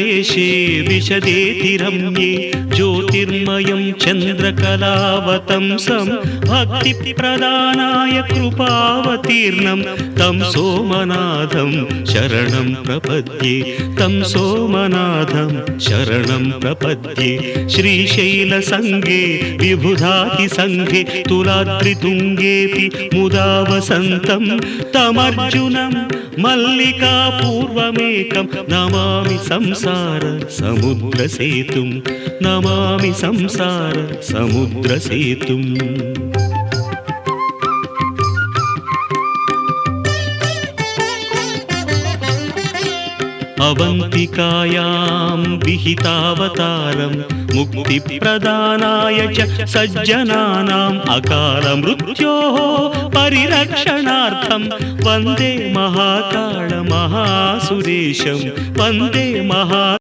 देशे विशदेति रम्ये ज्योतिर्मयं चन्द्रकलावतंसं भक्तिप्रदानाय कृपावतीर्णं तं सोमनाथं शरणं प्रपद्ये तं सोमनाथं शरणं प्रपद्ये श्रीशैलसङ्गे विबुधातिसङ्गे तुलाद्रितुङ्गेऽपि मुदा वसन्तं तमर्जुनं मल्लिकापूर्वमेकं नमामि संसार समुद्रसेतुं नमामि संसार समुद्रसेतुम् अवन्तिकायां विहितावतारं मुक्तिप्रदानाय च सज्जनानाम् अकालमृत्योः परिरक्षणार्थं वन्दे महाकाल महासुरेशं वन्दे